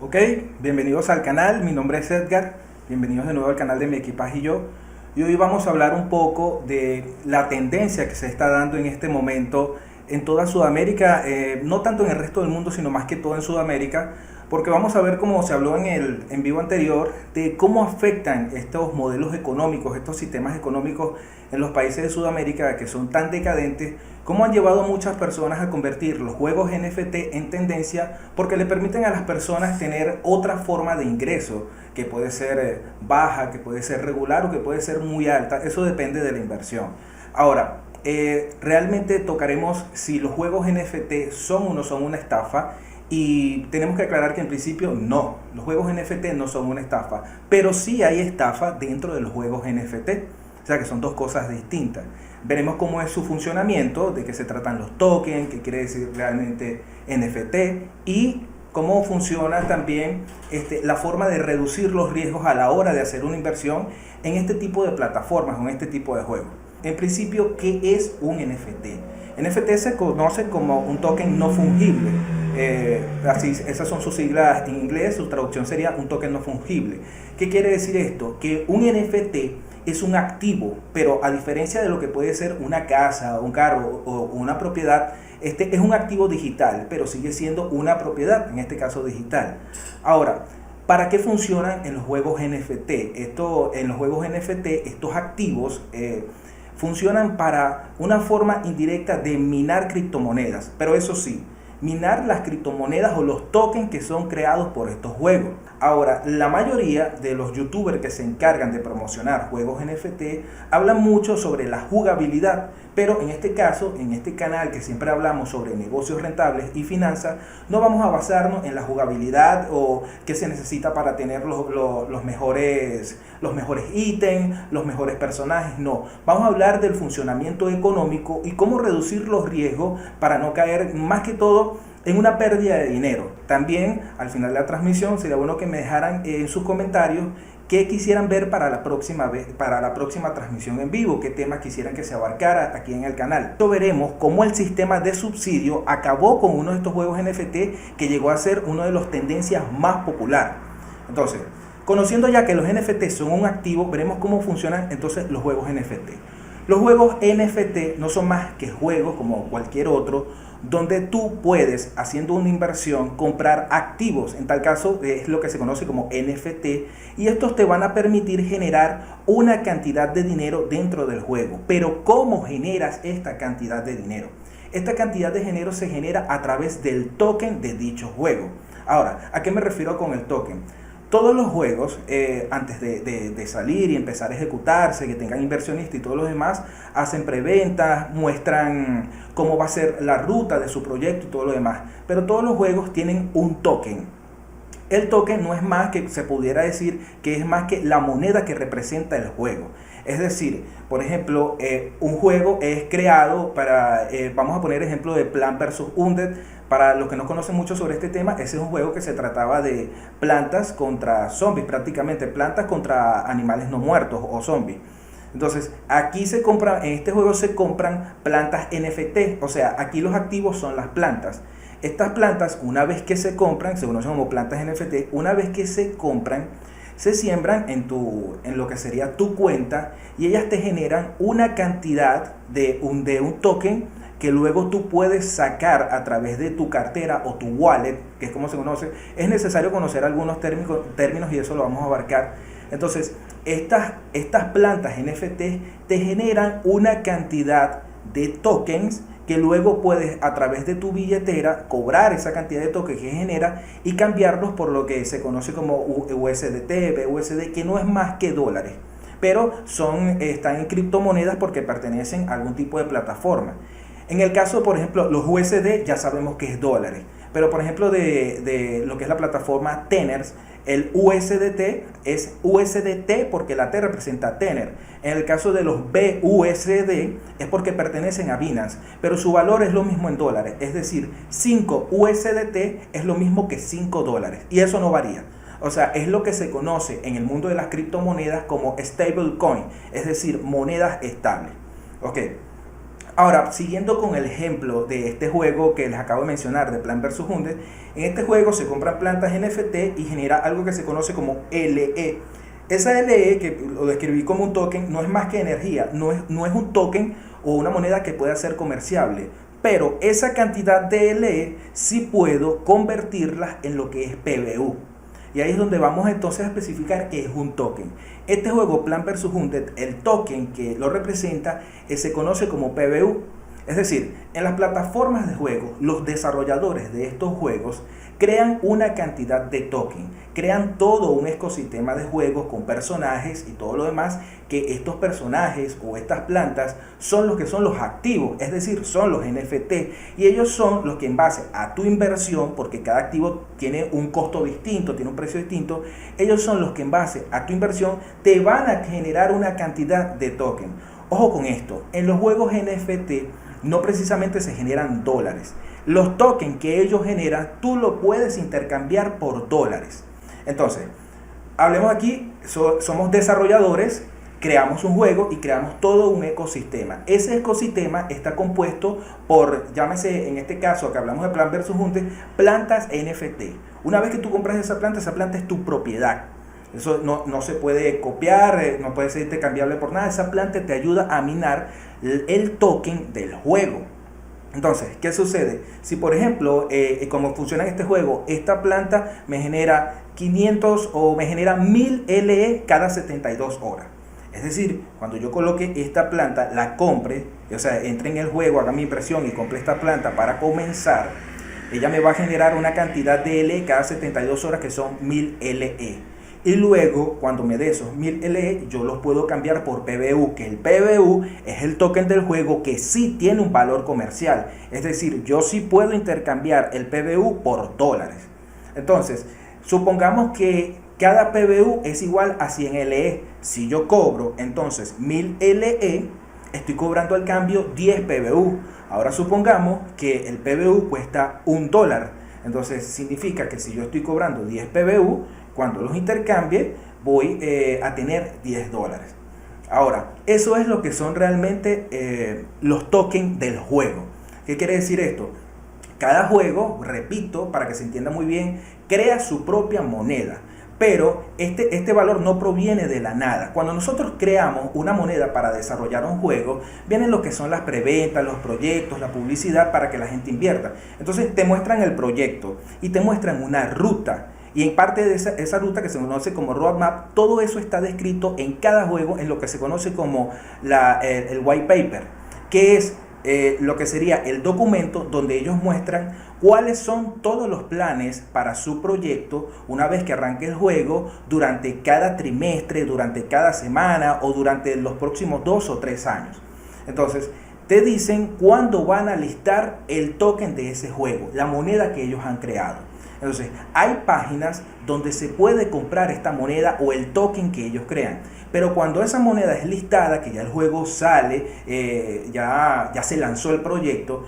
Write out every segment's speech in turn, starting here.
Ok, bienvenidos al canal, mi nombre es Edgar, bienvenidos de nuevo al canal de Mi Equipaje y yo. Y hoy vamos a hablar un poco de la tendencia que se está dando en este momento en toda Sudamérica, no tanto en el resto del mundo, sino más que todo en Sudamérica, porque vamos a ver, como se habló en el en vivo anterior, de cómo afectan estos modelos económicos, estos sistemas económicos en los países de Sudamérica que son tan decadentes, cómo han llevado a muchas personas a convertir los juegos NFT en tendencia porque le permiten a las personas tener otra forma de ingreso que puede ser baja, que puede ser regular o que puede ser muy alta. Eso depende de la inversión. Ahora, realmente tocaremos si los juegos NFT son o no son una estafa. Y tenemos que aclarar que en principio no, los juegos NFT no son una estafa, pero sí hay estafa dentro de los juegos NFT, o sea que son dos cosas distintas. Veremos cómo es su funcionamiento, de qué se tratan los tokens, qué quiere decir realmente NFT y cómo funciona también la forma de reducir los riesgos a la hora de hacer una inversión en este tipo de plataformas o en este tipo de juegos. En principio, ¿qué es un NFT? NFT se conoce como un token no fungible. Esas son sus siglas en inglés, su traducción sería un token no fungible. ¿Qué quiere decir esto? Que un NFT es un activo, pero a diferencia de lo que puede ser una casa, un carro o una propiedad, este es un activo digital, pero sigue siendo una propiedad, en este caso digital. Ahora, ¿para qué funcionan en los juegos NFT? En los juegos NFT, estos activos funcionan para una forma indirecta de minar criptomonedas, pero eso sí, minar las criptomonedas o los tokens que son creados por estos juegos. Ahora, la mayoría de los youtubers que se encargan de promocionar juegos NFT hablan mucho sobre la jugabilidad, pero en este caso, en este canal que siempre hablamos sobre negocios rentables y finanzas, no vamos a basarnos en la jugabilidad o qué se necesita para tener los mejores ítems, los mejores personajes, no. Vamos a hablar del funcionamiento económico y cómo reducir los riesgos para no caer más que todo en una pérdida de dinero. También al final de la transmisión sería bueno que me dejaran en sus comentarios qué quisieran ver para la próxima transmisión en vivo, qué temas quisieran que se abarcara aquí en el canal. Esto veremos cómo el sistema de subsidio acabó con uno de estos juegos NFT que llegó a ser una de las tendencias más populares. Entonces, conociendo ya que los NFT son un activo, veremos cómo funcionan entonces los juegos NFT. Los juegos NFT no son más que juegos como cualquier otro, donde tú puedes, haciendo una inversión, comprar activos. En tal caso es lo que se conoce como NFT, y estos te van a permitir generar una cantidad de dinero dentro del juego. Pero ¿cómo generas esta cantidad de dinero? Esta cantidad de dinero se genera a través del token de dicho juego. Ahora, ¿a qué me refiero con el token? Todos los juegos, antes de salir y empezar a ejecutarse, que tengan inversionistas y todos los demás, hacen preventas, muestran cómo va a ser la ruta de su proyecto y todo lo demás. Pero todos los juegos tienen un token. El token no es más que, se pudiera decir, que es más que la moneda que representa el juego. Es decir, por ejemplo, un juego es creado para, vamos a poner ejemplo de Plants vs. Undead. Para los que no conocen mucho sobre este tema, ese es un juego que se trataba de plantas contra zombies, prácticamente plantas contra animales no muertos o zombies. Entonces, aquí en este juego se compran plantas NFT, o sea, aquí los activos son las plantas. Estas plantas, una vez que se compran, se conocen como plantas NFT, una vez que se compran, se siembran en lo que sería tu cuenta y ellas te generan una cantidad de un token que luego tú puedes sacar a través de tu cartera o tu wallet, que es como se conoce. Es necesario conocer algunos términos y eso lo vamos a abarcar. Entonces, estas plantas NFT te generan una cantidad de tokens que luego puedes a través de tu billetera cobrar esa cantidad de tokens que genera y cambiarlos por lo que se conoce como USDT, BUSD, que no es más que dólares, pero están en criptomonedas porque pertenecen a algún tipo de plataforma. En el caso, por ejemplo, los USD ya sabemos que es dólares, pero por ejemplo de lo que es la plataforma Teners, el USDT es USDT porque la T representa Tener. En el caso de los BUSD es porque pertenecen a Binance, pero su valor es lo mismo en dólares, es decir, 5 USDT es lo mismo que 5 dólares y eso no varía. O sea, es lo que se conoce en el mundo de las criptomonedas como stablecoin, es decir, monedas estables. Ok. Ahora, siguiendo con el ejemplo de este juego que les acabo de mencionar, de Plan vs. Hunter, en este juego se compran plantas NFT y genera algo que se conoce como LE. Esa LE, que lo describí como un token, no es más que energía, no es un token o una moneda que pueda ser comerciable, pero esa cantidad de LE sí puedo convertirla en lo que es PBU. Y ahí es donde vamos entonces a especificar qué es un token. Este juego, Plan vs. Hunter, el token que lo representa se conoce como PBU. Es decir, en las plataformas de juego, los desarrolladores de estos juegos crean una cantidad de token, crean todo un ecosistema de juegos con personajes y todo lo demás, que estos personajes o estas plantas son los que son los activos, es decir, son los NFT, y ellos son los que en base a tu inversión, porque cada activo tiene un costo distinto, tiene un precio distinto, ellos son los que en base a tu inversión te van a generar una cantidad de token. Ojo con esto, en los juegos NFT no precisamente se generan dólares. Los tokens que ellos generan, tú lo puedes intercambiar por dólares. Entonces, hablemos aquí, somos desarrolladores, creamos un juego y creamos todo un ecosistema. Ese ecosistema está compuesto por, llámese en este caso que hablamos de Plan vs. Hunter, plantas NFT. Una vez que tú compras esa planta es tu propiedad. Eso no se puede copiar, no puede ser intercambiable por nada. Esa planta te ayuda a minar el token del juego. Entonces, ¿qué sucede? Si por ejemplo, como funciona en este juego, esta planta me genera 500 o me genera 1000 LE cada 72 horas. Es decir, cuando yo coloque esta planta, la compre, o sea, entre en el juego, haga mi impresión y compre esta planta para comenzar, ella me va a generar una cantidad de LE cada 72 horas que son 1000 LE. Y luego, cuando me dé esos 1000 LE, yo los puedo cambiar por PBU, que el PBU es el token del juego que sí tiene un valor comercial. Es decir, yo sí puedo intercambiar el PBU por dólares. Entonces, supongamos que cada PBU es igual a 100 LE. Si yo cobro entonces 1000 LE, estoy cobrando al cambio 10 PBU. Ahora supongamos que el PBU cuesta $1. Entonces, significa que si yo estoy cobrando 10 PBU, cuando los intercambie voy a tener $10. Ahora, eso es lo que son realmente los tokens del juego. ¿Qué quiere decir esto? Cada juego, repito, para que se entienda muy bien, crea su propia moneda. Pero este valor no proviene de la nada. Cuando nosotros creamos una moneda para desarrollar un juego, vienen lo que son las preventas, los proyectos, la publicidad para que la gente invierta. Entonces te muestran el proyecto y te muestran una ruta. Y en parte de esa ruta que se conoce como roadmap, todo eso está descrito en cada juego en lo que se conoce como el white paper, que es lo que sería el documento donde ellos muestran cuáles son todos los planes para su proyecto una vez que arranque el juego, durante cada trimestre, durante cada semana o durante los próximos 2 o 3 años. Entonces, te dicen cuándo van a listar el token de ese juego, la moneda que ellos han creado. Entonces, hay páginas donde se puede comprar esta moneda o el token que ellos crean. Pero cuando esa moneda es listada, que ya el juego sale, ya se lanzó el proyecto,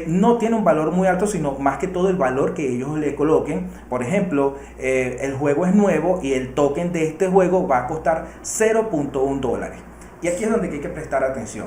no tiene un valor muy alto, sino más que todo el valor que ellos le coloquen. Por ejemplo, el juego es nuevo y el token de este juego va a costar $0.1. Y aquí es donde hay que prestar atención.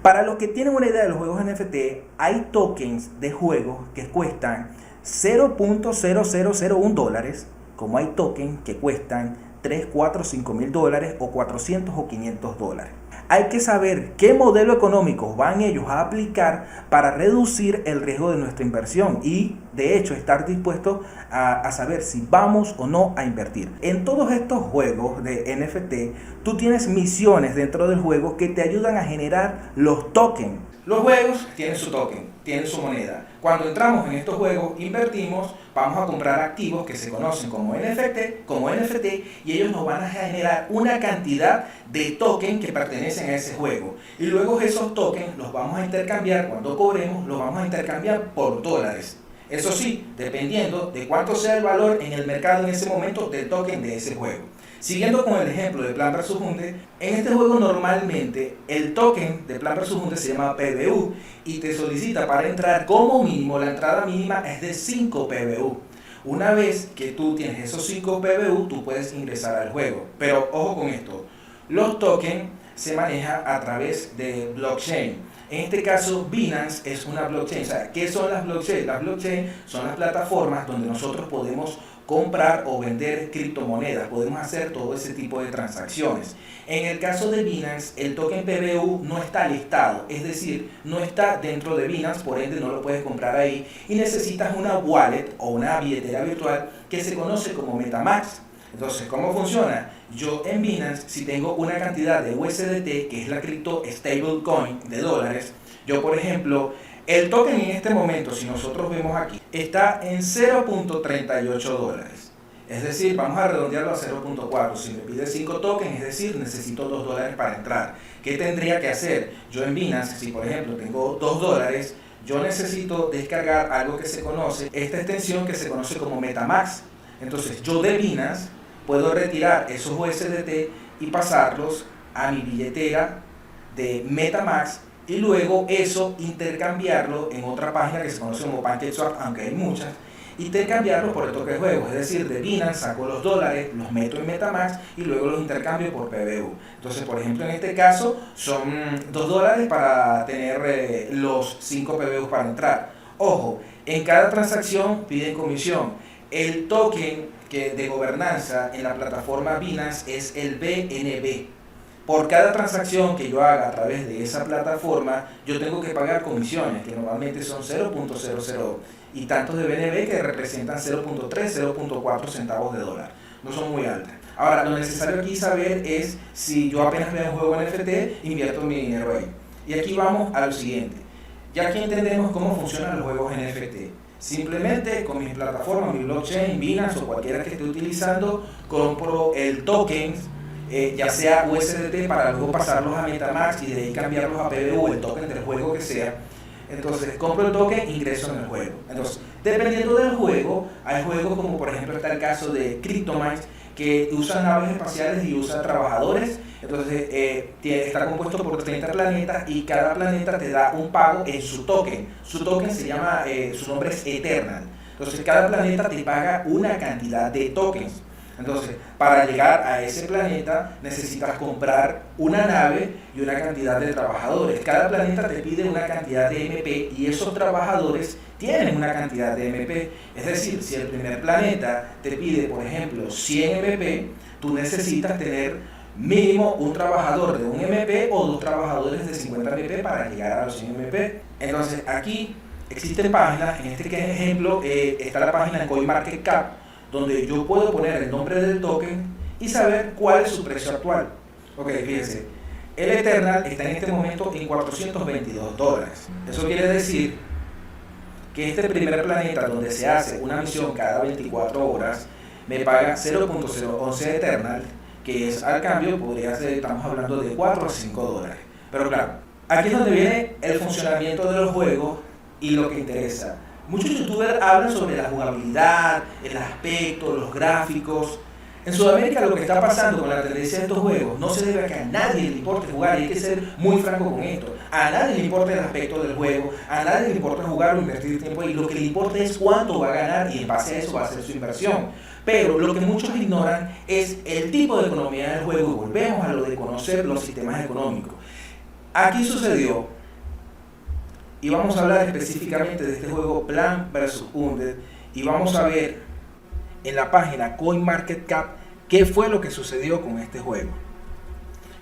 Para los que tienen una idea de los juegos NFT, hay tokens de juegos que cuestan $0.0001, como hay tokens que cuestan 3, 4, 5 mil dólares o 400 o 500 dólares. Hay que saber qué modelo económico van ellos a aplicar para reducir el riesgo de nuestra inversión y de hecho estar dispuestos a saber si vamos o no a invertir. En todos estos juegos de NFT, tú tienes misiones dentro del juego que te ayudan a generar los tokens. Los juegos tienen su token, tienen su moneda. Cuando entramos en estos juegos, invertimos, vamos a comprar activos que se conocen como NFT, y ellos nos van a generar una cantidad de tokens que pertenecen a ese juego. Y luego esos tokens los vamos a intercambiar, cuando cobremos, los vamos a intercambiar por dólares. Eso sí, dependiendo de cuánto sea el valor en el mercado en ese momento del token de ese juego. Siguiendo con el ejemplo de Plan vs. Hunter, en este juego normalmente el token de Plan vs. Hunter se llama PBU y te solicita para entrar como mínimo, la entrada mínima es de 5 PBU. Una vez que tú tienes esos 5 PBU, tú puedes ingresar al juego. Pero ojo con esto, los tokens se manejan a través de blockchain. En este caso, Binance es una blockchain. O sea, ¿qué son las blockchains? Las blockchains son las plataformas donde nosotros podemos comprar o vender criptomonedas, podemos hacer todo ese tipo de transacciones. En el caso de Binance, el token PBU no está listado, es decir, no está dentro de Binance, por ende no lo puedes comprar ahí y necesitas una wallet o una billetera virtual que se conoce como MetaMask. Entonces, ¿cómo funciona? Yo en Binance, si tengo una cantidad de USDT, que es la cripto stablecoin de dólares, yo por ejemplo, el token en este momento, si nosotros vemos aquí, está en 0.38 dólares. Es decir, vamos a redondearlo a 0.4. Si me pide 5 tokens, es decir, necesito 2 dólares para entrar. ¿Qué tendría que hacer? Yo en Binance, si por ejemplo tengo 2 dólares, yo necesito descargar algo que se conoce, esta extensión que se conoce como MetaMask. Entonces, yo de Binance puedo retirar esos USDT y pasarlos a mi billetera de MetaMask y luego eso intercambiarlo en otra página que se conoce como PancakeSwap, aunque hay muchas, intercambiarlo por el toque de juego, es decir, de Binance saco los dólares, los meto en MetaMask y luego los intercambio por PBU. Entonces, por ejemplo, en este caso son 2 dólares para tener los 5 PBU para entrar. Ojo, en cada transacción piden comisión. El token de gobernanza en la plataforma Binance es el BNB. Por cada transacción que yo haga a través de esa plataforma, yo tengo que pagar comisiones, que normalmente son 0.00 y tantos de BNB que representan 0.3, 0.4 centavos de dólar. No son muy altas. Ahora, lo necesario aquí saber es si yo apenas veo un juego NFT, invierto mi dinero ahí. Y aquí vamos a lo siguiente. Ya que entendemos cómo funcionan los juegos NFT, simplemente con mi plataforma, mi blockchain, Binance o cualquiera que esté utilizando, compro el token, ya sea USDT para luego pasarlos a MetaMask y de ahí cambiarlos a PBU, el token del juego que sea. Entonces compro el token, ingreso en el juego. Entonces, dependiendo del juego, hay juegos como por ejemplo está el caso de CryptoMines, que usan naves espaciales y usa trabajadores. Entonces está compuesto por 30 planetas y cada planeta te da un pago en su token. Su token se llama, su nombre es Eternal. Entonces cada planeta te paga una cantidad de tokens. Entonces, para llegar a ese planeta necesitas comprar una nave y una cantidad de trabajadores. Cada planeta te pide una cantidad de MP y esos trabajadores tienen una cantidad de MP. Es decir, si el primer planeta te pide, por ejemplo, 100 MP, tú necesitas tener mínimo un trabajador de 1 MP o 2 trabajadores de 50 MP para llegar a los 100 MP. Entonces, aquí existen páginas, en este ejemplo está la página de CoinMarketCap, donde yo puedo poner el nombre del token y saber cuál es su precio actual. Ok, fíjense, el Eternal está en este momento en 422 dólares. Eso quiere decir que este primer planeta donde se hace una misión cada 24 horas me paga 0.011 Eternal, que es al cambio, podría ser, estamos hablando de 4 a 5 dólares. Pero claro, aquí es donde viene el funcionamiento de los juegos y lo que interesa. Muchos youtubers hablan sobre la jugabilidad, el aspecto, los gráficos. En Sudamérica lo que está pasando con la tendencia de estos juegos no se debe a que a nadie le importe jugar, y hay que ser muy franco con esto. A nadie le importa el aspecto del juego, a nadie le importa jugar o invertir tiempo ahí. Lo que le importa es cuánto va a ganar y en base a eso va a hacer su inversión. Pero lo que muchos ignoran es el tipo de economía del juego y volvemos a lo de conocer los sistemas económicos. Aquí sucedió. Y vamos a hablar específicamente de este juego Plants vs. Undead y vamos a ver en la página CoinMarketCap qué fue lo que sucedió con este juego.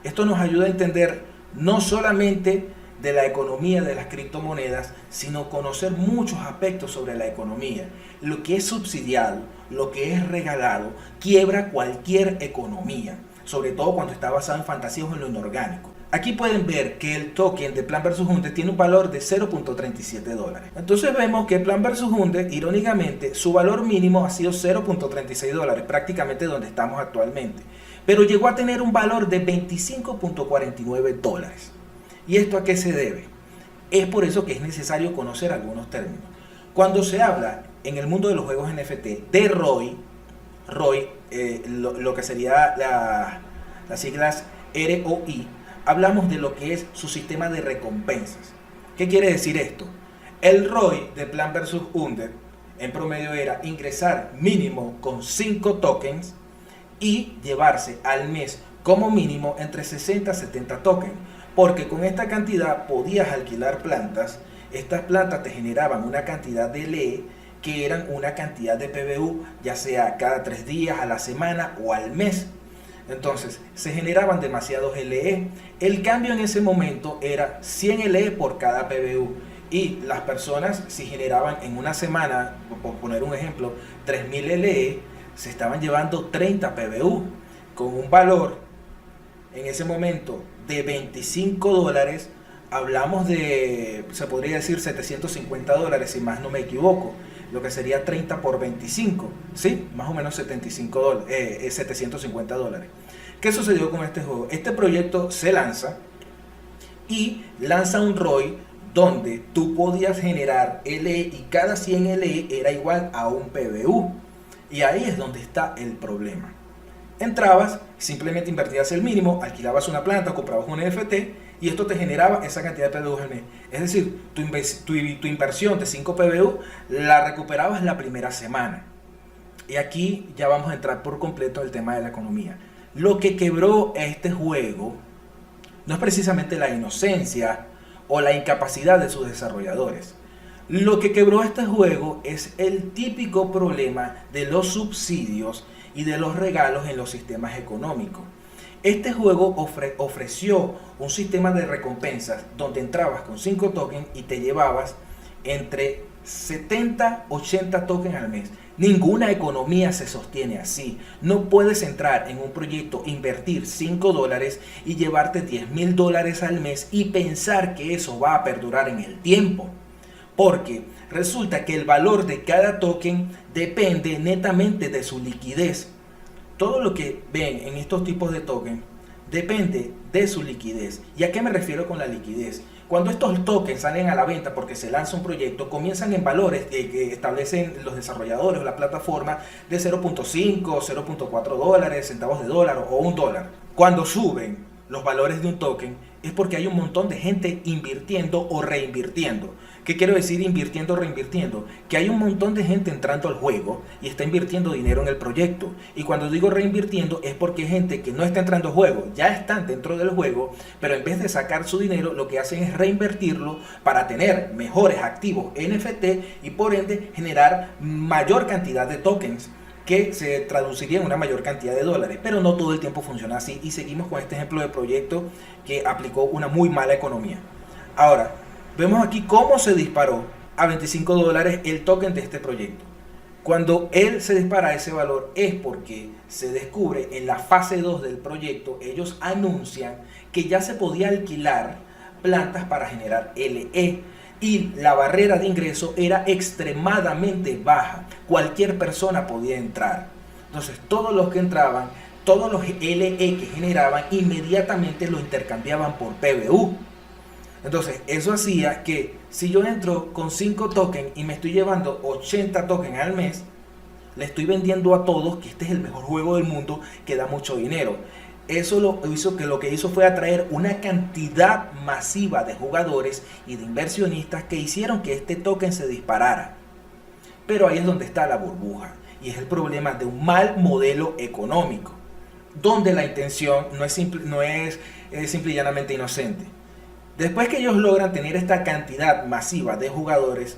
Esto nos ayuda a entender no solamente de la economía de las criptomonedas, sino conocer muchos aspectos sobre la economía. Lo que es subsidiado, lo que es regalado, quiebra cualquier economía, sobre todo cuando está basado en fantasías o en lo inorgánico. Aquí pueden ver que el token de Plants vs. Undead tiene un valor de 0.37 dólares. Entonces vemos que Plants vs. Undead, irónicamente, su valor mínimo ha sido 0.36 dólares, prácticamente donde estamos actualmente. Pero llegó a tener un valor de 25.49 dólares. ¿Y esto a qué se debe? Es por eso que es necesario conocer algunos términos. Cuando se habla en el mundo de los juegos NFT de ROI, lo que sería las siglas ROI, hablamos de lo que es su sistema de recompensas. ¿Qué quiere decir esto? El ROI de Plants vs. Undead en promedio era ingresar mínimo con 5 tokens y llevarse al mes como mínimo entre 60 a 70 tokens. porque con esta cantidad podías alquilar plantas. Estas plantas te generaban una cantidad de LE que eran una cantidad de PBU, ya sea cada 3 días, a la semana o al mes. Entonces se generaban demasiados LE. El cambio en ese momento era 100 LE por cada PBU, y las personas, si generaban en una semana, por poner un ejemplo, 3000 LE, se estaban llevando 30 PBU con un valor en ese momento de $25. Hablamos de, se podría decir, $750, si más no me equivoco, lo que sería 30 por 25, ¿sí? Más o menos $750. ¿Qué sucedió con este juego? Este proyecto se lanza y lanza un ROI donde tú podías generar LE y cada 100 LE era igual a un PBU. Y ahí es donde está el problema. Entrabas, simplemente invertías el mínimo, alquilabas una planta, comprabas un NFT y esto te generaba esa cantidad de PBU al mes. Es decir, tu inversión de 5 PBU la recuperabas la primera semana. Y aquí ya vamos a entrar por completo en el tema de la economía. Lo que quebró este juego no es precisamente la inocencia o la incapacidad de sus desarrolladores. Lo que quebró este juego es el típico problema de los subsidios y de los regalos en los sistemas económicos. Este juego ofreció un sistema de recompensas donde entrabas con 5 tokens y te llevabas entre 70, 80 tokens al mes. Ninguna economía se sostiene así. No puedes entrar en un proyecto, invertir $5 y llevarte $10,000 al mes y pensar que eso va a perdurar en el tiempo. Porque resulta que el valor de cada token depende netamente de su liquidez. Todo lo que ven en estos tipos de tokens depende de su liquidez. ¿Y a qué me refiero con la liquidez? Cuando estos tokens salen a la venta porque se lanza un proyecto, comienzan en valores que establecen los desarrolladores o la plataforma de 0.5, 0.4 dólares, centavos de dólar o $1. Cuando suben los valores de un token es porque hay un montón de gente invirtiendo o reinvirtiendo. ¿Qué quiero decir invirtiendo o reinvirtiendo? Que hay un montón de gente entrando al juego y está invirtiendo dinero en el proyecto. Y cuando digo reinvirtiendo es porque hay gente que no está entrando al juego, ya están dentro del juego, pero en vez de sacar su dinero lo que hacen es reinvertirlo para tener mejores activos NFT y por ende generar mayor cantidad de tokens que se traduciría en una mayor cantidad de dólares. Pero no todo el tiempo funciona así y seguimos con este ejemplo de proyecto que aplicó una muy mala economía. Ahora, vemos aquí cómo se disparó a $25 el token de este proyecto. Cuando él se dispara a ese valor es porque se descubre en la fase 2 del proyecto, ellos anuncian que ya se podía alquilar plantas para generar LE y la barrera de ingreso era extremadamente baja. Cualquier persona podía entrar. Entonces todos los que entraban, todos los LE que generaban, inmediatamente lo intercambiaban por PBU. Entonces, eso hacía que si yo entro con 5 tokens y me estoy llevando 80 tokens al mes, le estoy vendiendo a todos que este es el mejor juego del mundo, que da mucho dinero. Eso lo que hizo fue atraer una cantidad masiva de jugadores y de inversionistas que hicieron que este token se disparara. Pero ahí es donde está la burbuja y es el problema de un mal modelo económico, donde la intención no es simple y llanamente inocente. Después que ellos logran tener esta cantidad masiva de jugadores,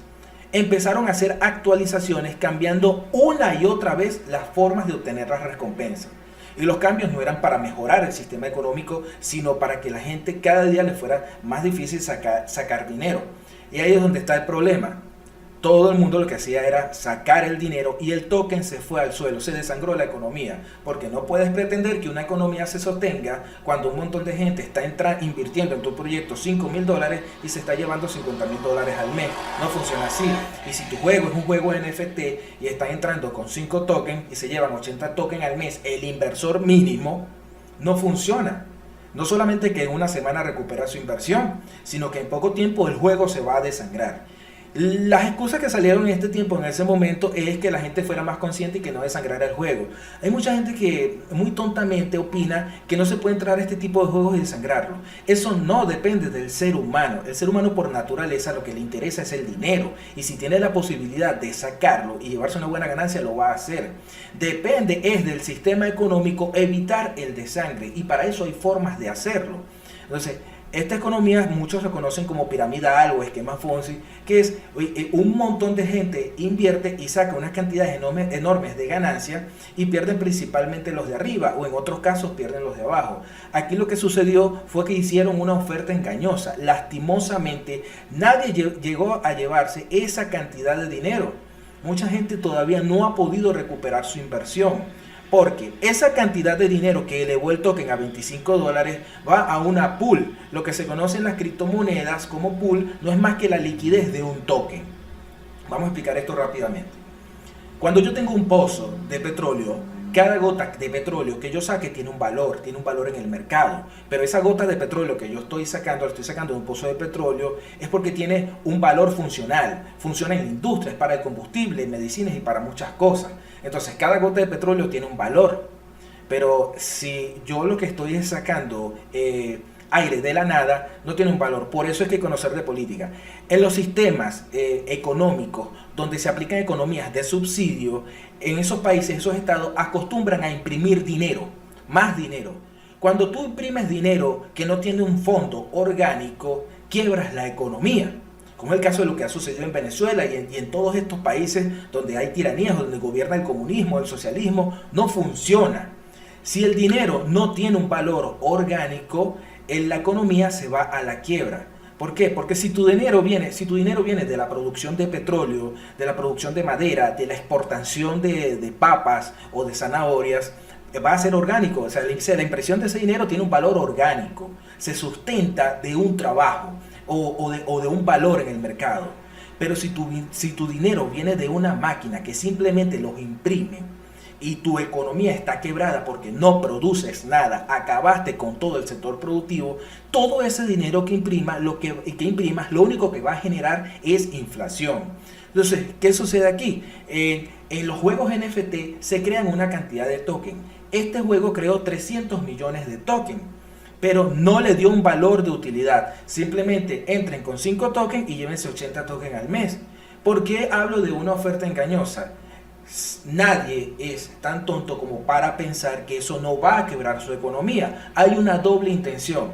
empezaron a hacer actualizaciones cambiando una y otra vez las formas de obtener las recompensas. Y los cambios no eran para mejorar el sistema económico, sino para que la gente cada día le fuera más difícil sacar dinero. Y ahí es donde está el problema. Todo el mundo lo que hacía era sacar el dinero y el token se fue al suelo, se desangró la economía, porque no puedes pretender que una economía se sostenga cuando un montón de gente está invirtiendo en tu proyecto $5,000 y se está llevando $50,000 al mes. No funciona así. Y si tu juego es un juego NFT y están entrando con 5 tokens y se llevan 80 tokens al mes, el inversor mínimo, no funciona. No solamente que en una semana recupera su inversión, sino que en poco tiempo el juego se va a desangrar. Las excusas que salieron en este tiempo, en ese momento, es que la gente fuera más consciente y que no desangrara el juego. Hay mucha gente que muy tontamente opina que no se puede entrar a este tipo de juegos y desangrarlo. Eso no depende del ser humano. El ser humano por naturaleza lo que le interesa es el dinero. Y si tiene la posibilidad de sacarlo y llevarse una buena ganancia, lo va a hacer. Depende es del sistema económico evitar el desangre. Y para eso hay formas de hacerlo. Entonces, Esta economía muchos reconocen como piramidal o esquema Ponzi, que es un montón de gente invierte y saca unas cantidades enormes de ganancias y pierden principalmente los de arriba, o en otros casos pierden los de abajo. Aquí lo que sucedió fue que hicieron una oferta engañosa. Lastimosamente nadie llegó a llevarse esa cantidad de dinero. Mucha gente todavía no ha podido recuperar su inversión, porque esa cantidad de dinero que elevó el token a $25 va a una pool. Lo que se conoce en las criptomonedas como pool no es más que la liquidez de un token. Vamos a explicar esto rápidamente. Cuando yo tengo un pozo de petróleo, cada gota de petróleo que yo saque tiene un valor en el mercado. Pero esa gota de petróleo que yo estoy sacando de un pozo de petróleo, es porque tiene un valor funcional. Funciona en la industria, es para el combustible, medicinas y para muchas cosas. Entonces cada gota de petróleo tiene un valor. Pero si yo lo que estoy es sacando aire de la nada, no tiene un valor. Por eso hay que conocer de política. En los sistemas económicos donde se aplican economías de subsidio, en esos países, esos estados acostumbran a imprimir dinero, más dinero. Cuando tú imprimes dinero que no tiene un fondo orgánico, quiebras la economía, como es el caso de lo que ha sucedido en Venezuela y en todos estos países donde hay tiranías, donde gobierna el comunismo, el socialismo. No funciona. Si el dinero no tiene un valor orgánico, en la economía se va a la quiebra. ¿Por qué? Porque si tu dinero viene de la producción de petróleo, de la producción de madera, de la exportación de papas o de zanahorias, va a ser orgánico. O sea, la impresión de ese dinero tiene un valor orgánico, se sustenta de un trabajo o de un valor en el mercado. Pero si tu dinero viene de una máquina que simplemente los imprime, y tu economía está quebrada porque no produces nada, acabaste con todo el sector productivo, todo ese dinero que imprimas, lo único que va a generar es inflación. Entonces, ¿qué sucede aquí? En los juegos NFT se crean una cantidad de tokens. Este juego creó 300 millones de tokens, pero no le dio un valor de utilidad. Simplemente entren con 5 tokens y llévense 80 tokens al mes. ¿Por qué hablo de una oferta engañosa? Nadie es tan tonto como para pensar que eso no va a quebrar su economía. Hay una doble intención.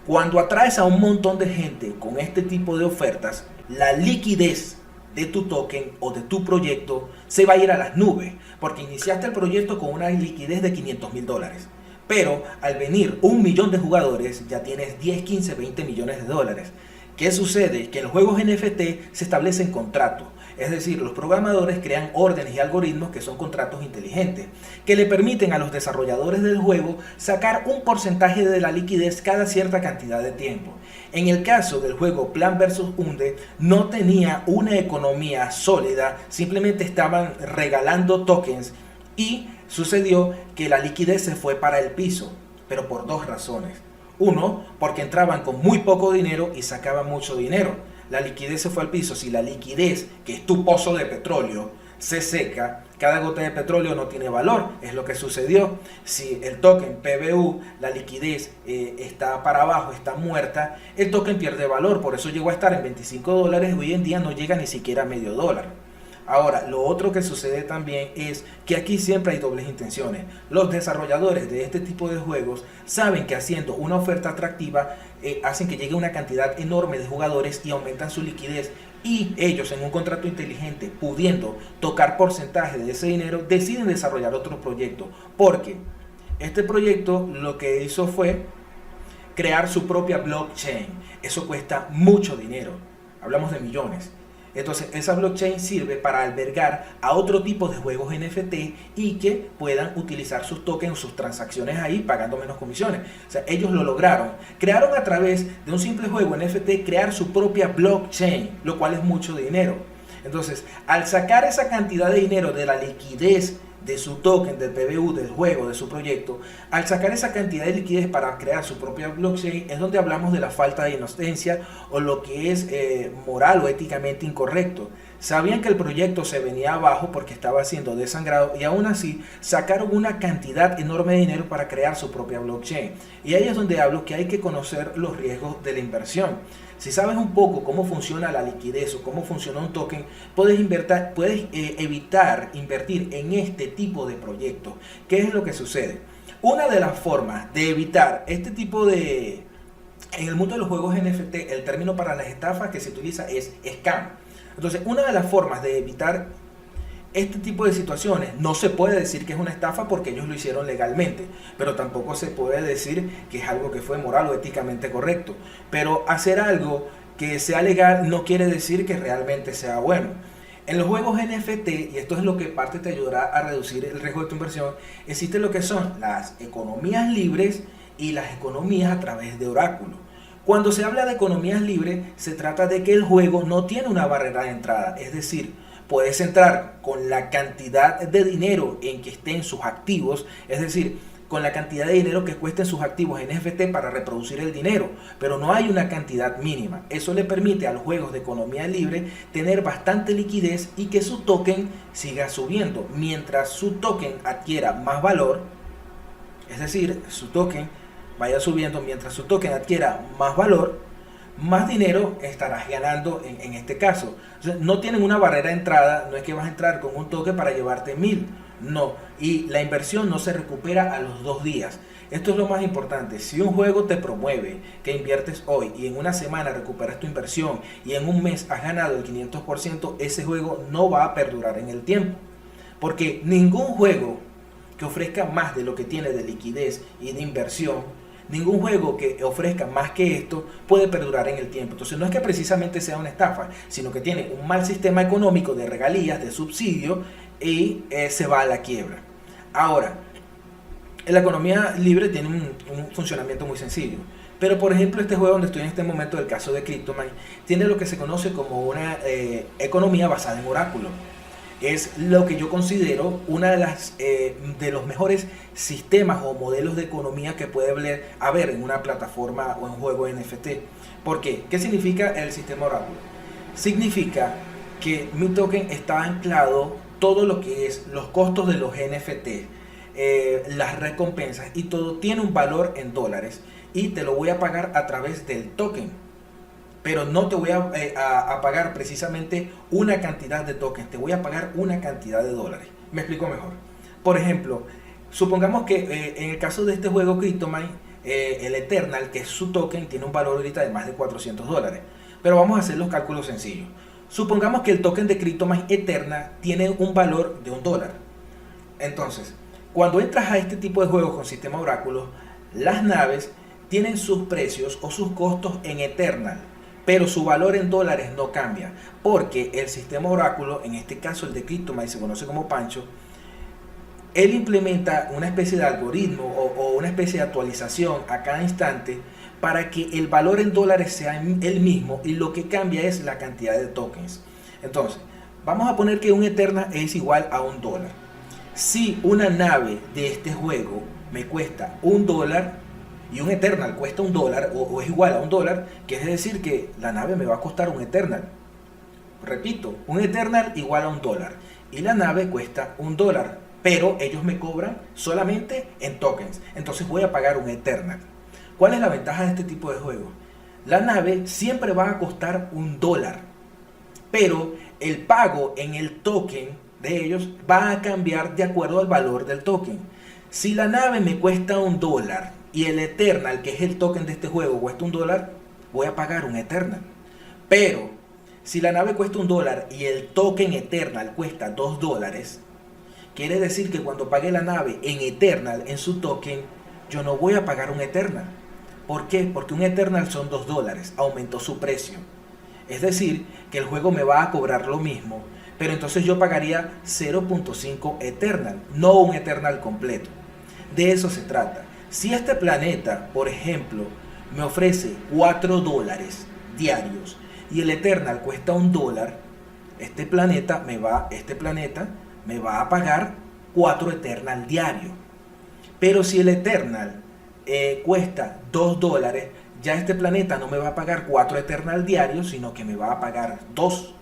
Cuando atraes a un montón de gente con este tipo de ofertas, la liquidez de tu token o de tu proyecto se va a ir a las nubes, porque iniciaste el proyecto con una liquidez de $500,000. Pero al venir 1 millón de jugadores, ya tienes 10, 15, 20 millones de dólares. ¿Qué sucede? Que en los juegos NFT se establecen contratos. Es decir, los programadores crean órdenes y algoritmos que son contratos inteligentes, que le permiten a los desarrolladores del juego sacar un porcentaje de la liquidez cada cierta cantidad de tiempo. En el caso del juego Plan vs. Undead, no tenía una economía sólida, simplemente estaban regalando tokens y sucedió que la liquidez se fue para el piso, pero por 2 razones. Uno, porque entraban con muy poco dinero y sacaban mucho dinero. La liquidez se fue al piso. Si la liquidez, que es tu pozo de petróleo, se seca, cada gota de petróleo no tiene valor. Es lo que sucedió. Si el token PBU, la liquidez está para abajo, está muerta, el token pierde valor. Por eso llegó a estar en $25. Hoy en día no llega ni siquiera a medio dólar. Ahora, lo otro que sucede también es que aquí siempre hay dobles intenciones. Los desarrolladores de este tipo de juegos saben que haciendo una oferta atractiva hacen que llegue una cantidad enorme de jugadores y aumentan su liquidez. Y ellos, en un contrato inteligente, pudiendo tocar porcentaje de ese dinero, deciden desarrollar otro proyecto. Porque este proyecto lo que hizo fue crear su propia blockchain. Eso cuesta mucho dinero. Hablamos de millones. Entonces esa blockchain sirve para albergar a otro tipo de juegos NFT y que puedan utilizar sus tokens, sus transacciones ahí pagando menos comisiones. O sea, ellos lo lograron. Crearon a través de un simple juego NFT, crear su propia blockchain, lo cual es mucho dinero. Entonces, al sacar esa cantidad de dinero de la liquidez de su token, del PBU, del juego, de su proyecto, al sacar esa cantidad de liquidez para crear su propia blockchain, es donde hablamos de la falta de inocencia o lo que es moral o éticamente incorrecto. Sabían que el proyecto se venía abajo porque estaba siendo desangrado y aún así sacaron una cantidad enorme de dinero para crear su propia blockchain. Y ahí es donde hablo que hay que conocer los riesgos de la inversión. Si sabes un poco cómo funciona la liquidez o cómo funciona un token, puedes evitar invertir en este tipo de proyectos. ¿Qué es lo que sucede? Una de las formas de evitar este tipo de En el mundo de los juegos NFT, el término para las estafas que se utiliza es scam. Entonces, una de las formas de evitar este tipo de situaciones, no se puede decir que es una estafa porque ellos lo hicieron legalmente, pero tampoco se puede decir que es algo que fue moral o éticamente correcto. Pero hacer algo que sea legal no quiere decir que realmente sea bueno. En los juegos NFT, y esto es lo que parte te ayudará a reducir el riesgo de tu inversión, existe lo que son las economías libres y las economías a través de oráculo. Cuando se habla de economías libres, se trata de que el juego no tiene una barrera de entrada, es decir, puedes entrar con la cantidad de dinero en que estén sus activos, es decir, con la cantidad de dinero que cuesten sus activos en NFT para reproducir el dinero, pero no hay una cantidad mínima. Eso le permite a los juegos de economía libre tener bastante liquidez y que su token siga subiendo. Mientras su token adquiera más valor, es decir, su token vaya subiendo, mientras su token adquiera más valor, más dinero estarás ganando en este caso. Entonces, no tienen una barrera de entrada, no es que vas a entrar con un token para llevarte 1000, no, y la inversión no se recupera a los 2 días. Esto es lo más importante. Si un juego te promueve que inviertes hoy y en una semana recuperas tu inversión y en un mes has ganado el 500%, ese juego no va a perdurar en el tiempo, porque ningún juego que ofrezca más de lo que tiene de liquidez y de inversión, ningún juego que ofrezca más que esto puede perdurar en el tiempo. Entonces no es que precisamente sea una estafa, sino que tiene un mal sistema económico de regalías, de subsidio, y se va a la quiebra. Ahora, la economía libre tiene un funcionamiento muy sencillo. Pero por ejemplo este juego donde estoy en este momento, el caso de CryptoMine, tiene lo que se conoce como una economía basada en oráculo. Es lo que yo considero una de los mejores sistemas o modelos de economía que puede haber en una plataforma o en un juego NFT. ¿Por qué? ¿Qué significa el sistema oráculo? Significa que mi token está anclado todo lo que es los costos de los NFT, las recompensas y todo tiene un valor en dólares y te lo voy a pagar a través del token. Pero no te voy a pagar precisamente una cantidad de tokens, te voy a pagar una cantidad de dólares. Me explico mejor. Por ejemplo, supongamos que en el caso de este juego CryptoMine, el Eternal, que es su token, tiene un valor ahorita de más de $400. Pero vamos a hacer los cálculos sencillos. Supongamos que el token de CryptoMine Eternal tiene un valor de $1. Entonces, cuando entras a este tipo de juegos con sistema oráculo, las naves tienen sus precios o sus costos en Eternal, pero su valor en dólares no cambia, porque el sistema oráculo, en este caso el de CryptoMine, se conoce como Pancho, él implementa una especie de algoritmo o una especie de actualización a cada instante para que el valor en dólares sea el mismo y lo que cambia es la cantidad de tokens. Entonces, vamos a poner que un Eternal es igual a $1. Si una nave de este juego me cuesta $1, y un Eternal cuesta $1 o es igual a $1, quiere decir que la nave me va a costar un Eternal. Repito, un Eternal igual a $1 y la nave cuesta $1, pero ellos me cobran solamente en tokens. Entonces voy a pagar un Eternal. ¿Cuál es la ventaja de este tipo de juego? La nave siempre va a costar $1, pero el pago en el token de ellos va a cambiar de acuerdo al valor del token. Si la nave me cuesta $1 y el Eternal, que es el token de este juego, cuesta $1, voy a pagar un Eternal. Pero si la nave cuesta $1 y el token Eternal cuesta $2, quiere decir que cuando pague la nave en Eternal, en su token, yo no voy a pagar un Eternal. ¿Por qué? Porque un Eternal son $2, aumentó su precio. Es decir, que el juego me va a cobrar lo mismo, pero entonces yo pagaría 0.5 Eternal, no un Eternal completo. De eso se trata. Si este planeta, por ejemplo, me ofrece $4 diarios y el Eternal cuesta $1, este planeta me va a pagar 4 Eternal diarios. Pero si el Eternal cuesta $2, ya este planeta no me va a pagar 4 Eternal diarios, sino que me va a pagar 2.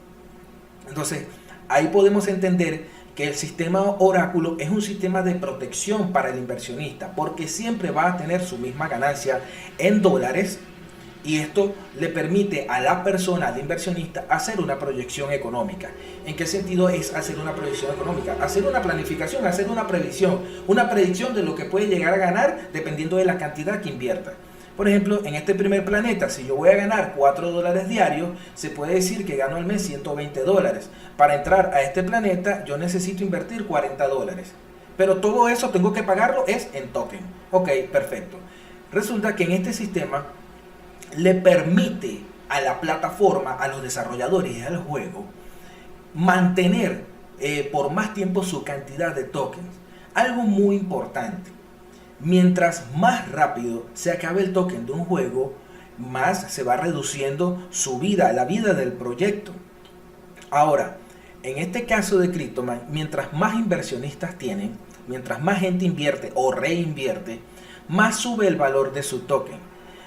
Entonces, ahí podemos entender que el sistema oráculo es un sistema de protección para el inversionista, porque siempre va a tener su misma ganancia en dólares, y esto le permite a la persona, al inversionista, hacer una proyección económica. ¿En qué sentido es hacer una proyección económica? Hacer una planificación, hacer una predicción de lo que puede llegar a ganar dependiendo de la cantidad que invierta. Por ejemplo, en este primer planeta, si yo voy a ganar $4 diarios, se puede decir que gano al mes $120. Para entrar a este planeta, yo necesito invertir $40. Pero todo eso tengo que pagarlo es en token. Ok, perfecto. Resulta que en este sistema le permite a la plataforma, a los desarrolladores y al juego, mantener por más tiempo su cantidad de tokens. Algo muy importante. Mientras más rápido se acabe el token de un juego, más se va reduciendo su vida, la vida del proyecto. Ahora, en este caso de CryptoMan, mientras más inversionistas tienen, mientras más gente invierte o reinvierte, más sube el valor de su token.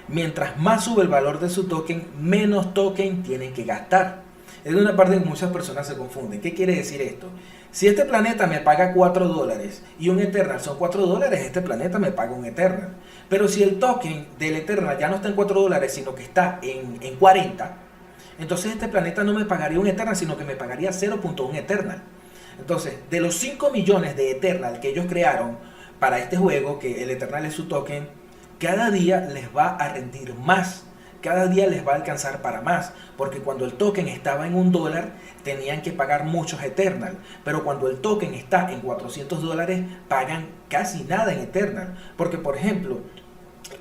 Mientras más sube el valor de su token, menos token tienen que gastar. Es una parte que muchas personas se confunden. ¿Qué quiere decir esto? Si este planeta me paga $4 y un Eternal son $4, este planeta me paga un Eternal. Pero si el token del Eternal ya no está en $4, sino que está en 40, entonces este planeta no me pagaría un Eternal, sino que me pagaría 0.1 Eternal. Entonces, de los 5 millones de Eternal que ellos crearon para este juego, que el Eternal es su token, cada día les va a rendir más. Cada día les va a alcanzar para más, porque cuando el token estaba en $1 tenían que pagar muchos Eternal, pero cuando el token está en $400 pagan casi nada en Eternal, porque por ejemplo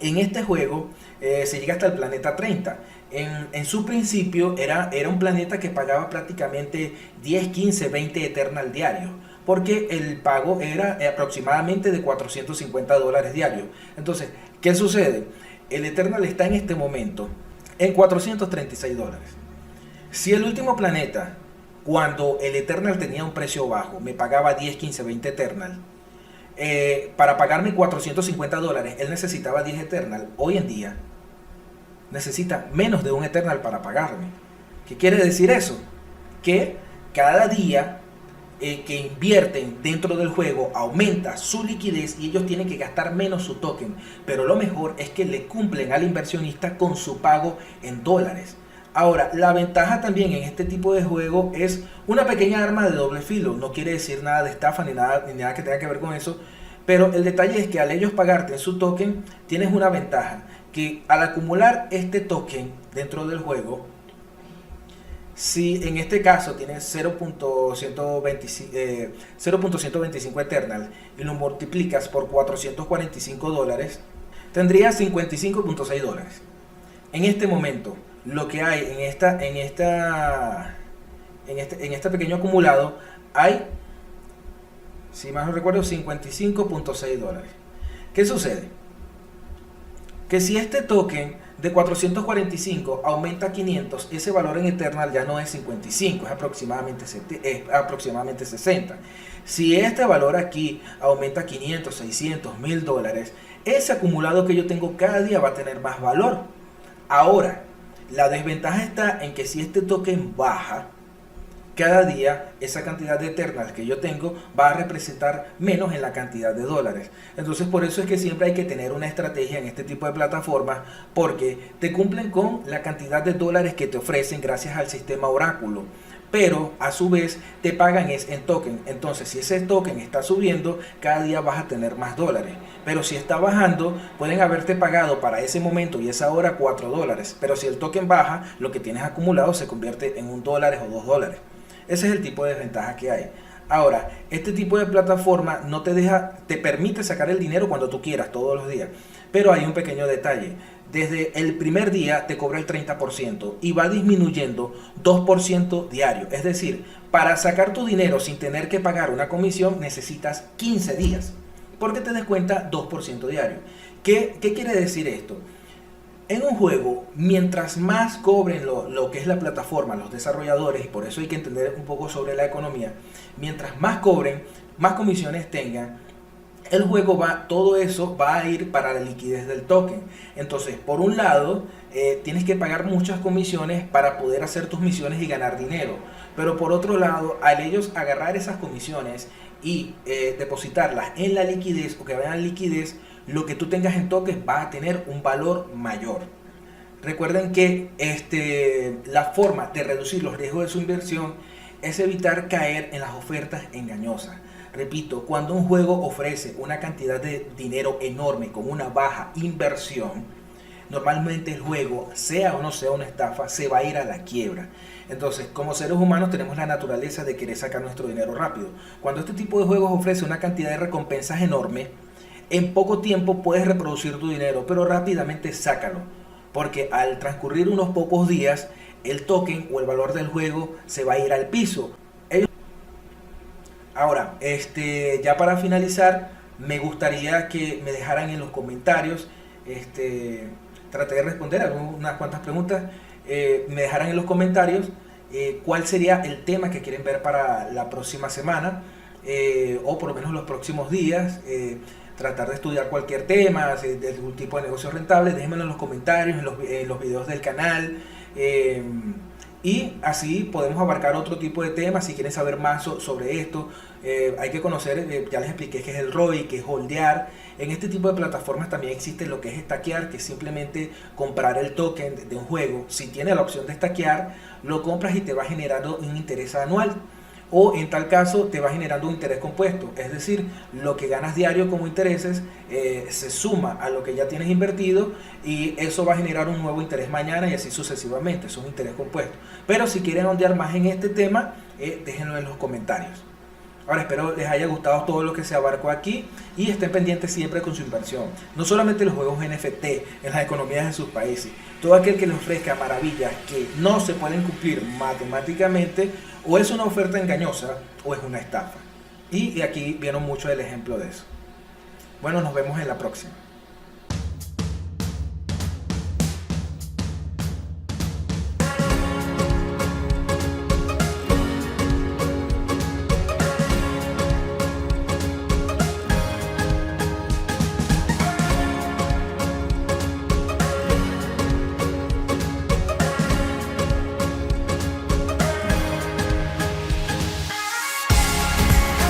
en este juego se llega hasta el planeta 30. En su principio era un planeta que pagaba prácticamente 10, 15, 20 Eternal diarios, porque el pago era aproximadamente de $450 diarios. Entonces, ¿qué sucede? El Eternal está en este momento en $436. Si el último planeta, cuando el Eternal tenía un precio bajo, me pagaba 10, 15, 20 Eternal, para pagarme $450, él necesitaba 10 Eternal. Hoy en día necesita menos de un Eternal para pagarme. ¿Qué quiere decir eso? Que cada día que invierten dentro del juego aumenta su liquidez y ellos tienen que gastar menos su token, pero lo mejor es que le cumplen al inversionista con su pago en dólares. Ahora, la ventaja también en este tipo de juego es una pequeña arma de doble filo. No quiere decir nada de estafa ni nada que tenga que ver con eso, pero el detalle es que al ellos pagarte en su token tienes una ventaja, que al acumular este token dentro del juego, si en este caso tienes 0.125 Eternal y lo multiplicas por $445, tendrías $55.6. En este momento, lo que hay en este pequeño acumulado, hay, si más no recuerdo, $55.6. ¿Qué sucede? Que si este token de 445 aumenta a 500, ese valor en Eternal ya no es 55, es aproximadamente 60. Si este valor aquí aumenta a 500, 600, $1000, ese acumulado que yo tengo cada día va a tener más valor. Ahora, la desventaja está en que si este token baja, cada día esa cantidad de Eternal que yo tengo va a representar menos en la cantidad de dólares. Entonces por eso es que siempre hay que tener una estrategia en este tipo de plataformas, porque te cumplen con la cantidad de dólares que te ofrecen gracias al sistema oráculo, pero a su vez te pagan es en token. Entonces si ese token está subiendo, cada día vas a tener más dólares, pero si está bajando, pueden haberte pagado para ese momento y esa hora $4, pero si el token baja, lo que tienes acumulado se convierte en $1 o $2. Ese es el tipo de desventaja que hay. Ahora, este tipo de plataforma no te deja, te permite sacar el dinero cuando tú quieras, todos los días. Pero hay un pequeño detalle. Desde el primer día te cobra el 30% y va disminuyendo 2% diario. Es decir, para sacar tu dinero sin tener que pagar una comisión necesitas 15 días, porque te descuenta 2% diario. ¿Qué quiere decir esto? En un juego, mientras más cobren lo que es la plataforma, los desarrolladores, y por eso hay que entender un poco sobre la economía, mientras más cobren, más comisiones tengan, el juego todo eso va a ir para la liquidez del token. Entonces, por un lado, tienes que pagar muchas comisiones para poder hacer tus misiones y ganar dinero. Pero por otro lado, al ellos agarrar esas comisiones y depositarlas en la liquidez o que vayan a la liquidez, lo que tú tengas en tokens va a tener un valor mayor. Recuerden que la forma de reducir los riesgos de su inversión es evitar caer en las ofertas engañosas. Repito, cuando un juego ofrece una cantidad de dinero enorme con una baja inversión, normalmente el juego, sea o no sea una estafa, se va a ir a la quiebra. Entonces, como seres humanos tenemos la naturaleza de querer sacar nuestro dinero rápido. Cuando este tipo de juegos ofrece una cantidad de recompensas enorme, en poco tiempo puedes reproducir tu dinero, pero rápidamente sácalo. Porque al transcurrir unos pocos días, el token o el valor del juego se va a ir al piso. Ahora, ya para finalizar, me gustaría que me dejaran en los comentarios, traté de responder algunas cuantas preguntas, me dejaran en los comentarios cuál sería el tema que quieren ver para la próxima semana, o por lo menos los próximos días, tratar de estudiar cualquier tema, de algún tipo de negocio rentable, déjenmelo en los comentarios, en los videos del canal. Y así podemos abarcar otro tipo de temas. Si quieren saber más sobre esto, hay que conocer, ya les expliqué qué es el ROI, qué es holdear. En este tipo de plataformas también existe lo que es stackear, que es simplemente comprar el token de un juego. Si tiene la opción de stackear, lo compras y te va generando un interés anual. O en tal caso te va generando un interés compuesto, es decir, lo que ganas diario como intereses se suma a lo que ya tienes invertido y eso va a generar un nuevo interés mañana y así sucesivamente, es un interés compuesto. Pero si quieren ondear más en este tema, déjenlo en los comentarios. Ahora espero les haya gustado todo lo que se abarcó aquí y estén pendientes siempre con su inversión. No solamente los juegos NFT en las economías de sus países, todo aquel que les ofrezca maravillas que no se pueden cumplir matemáticamente, o es una oferta engañosa o es una estafa. Y aquí vieron mucho el ejemplo de eso. Bueno, nos vemos en la próxima.